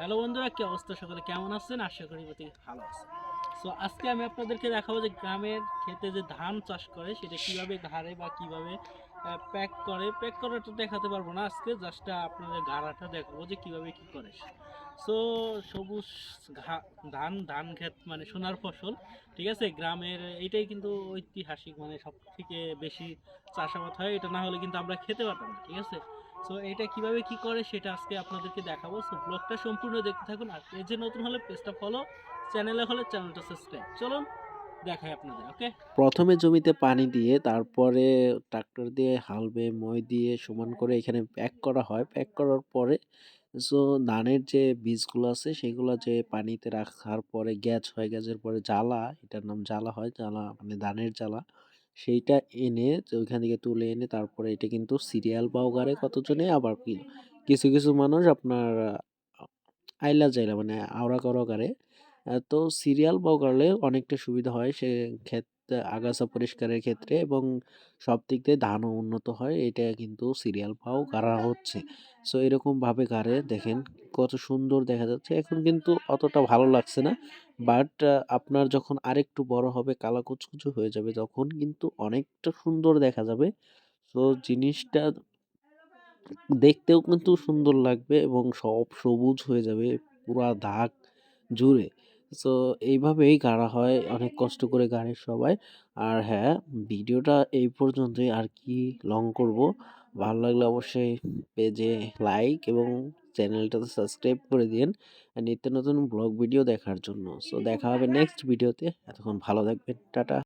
Hello বন্ধুরা, কি অবস্থা? সকলে কেমন আছেন? আশা করি প্রতি ভালো আছেন। সো আজকে আমি আপনাদেরকে দেখাবো যে গ্রামের ক্ষেতে যে ধান চাষ করে সেটা কিভাবে ঘাড়ে বা কিভাবে প্যাক করাটা দেখাতে পারবো না আজকে, জাস্ট আপনাদের গাড়াটা দেখাবো যে কিভাবে কি করে। সো সবুজ ধান ধান ক্ষেত মানে সোনার ফসল, ঠিক আছে। গ্রামের এইটাই কিন্তু ঐতিহাসিক, মানে সব থেকে বেশি চাষাবাদ হয়, এটা না হলে কিন্তু আমরা খেতে পারতাম না, ঠিক আছে। সো এটা কিভাবে কি করে সেটা আজকে আপনাদেরকে দেখাবো। সো ব্লগটা সম্পূর্ণ দেখতে থাকুন, আর পেজে নতুন হলে পেজটা ফলো, চ্যানেলে হলে চ্যানেলটা সাবস্ক্রাইব। চলুন দেখাই আপনাদের, ওকে। প্রথমে জমিতে পানি দিয়ে তারপরে ট্রাক্টর দিয়ে হাল বেয়ে মই দিয়ে সমান করে এখানে প্যাক করা হয়। প্যাক করার পরে সো ধানের যে বীজগুলো আছে সেগুলো যে পানিতে রাখার পরে গ্যাস হয়, গ্যাসের পরে জ্বালা, এটার নাম জ্বালা হয়, জ্বালা মানে ধানের জ্বালা। সেইটা এনে যে ওইখান থেকে তুলে এনে তারপরে এটা কিন্তু সিরিয়াল বা গাড়ে কতজনে, আবার কিছু কিছু মানুষ আপনার আইলা যাইলা মানে আওড়া করা গাড়ে। তো সিরিয়াল বগালে অনেকটা সুবিধা হয় সে ক্ষেত আগাছা পরিষ্কারের ক্ষেত্রে, এবং সব দিক দিয়ে ধানও উন্নত হয়। এটা কিন্তু সিরিয়াল পাও গাড়া হচ্ছে। সো এরকম ভাবে গাড়ে দেখেন কত সুন্দর দেখা যাচ্ছে। এখন কিন্তু অতটা ভালো লাগছে না, বাট আপনার যখন আরেকটু বড় হবে কালা কুচকুচে হয়ে যাবে তখন কিন্তু অনেকটা সুন্দর দেখা যাবে। তো জিনিসটা দেখতেও কিন্তু সুন্দর লাগবে এবং সব সবুজ হয়ে যাবে পুরা দাগ জুড়ে। সো এইভাবেই গাড়া হয়, অনেক কষ্ট করে গাড়ে সবাই। আর হ্যাঁ, ভিডিওটা এই পর্যন্তই, আর কি লং করব। ভালো লাগলে অবশ্যই পেজে লাইক এবং চ্যানেলটাতে সাবস্ক্রাইব করে দিন নিত্য নতুন ব্লগ ভিডিও দেখার জন্য। সো দেখা হবে নেক্সট ভিডিওতে। এতক্ষণ ভালো থাকবেন, টাটা।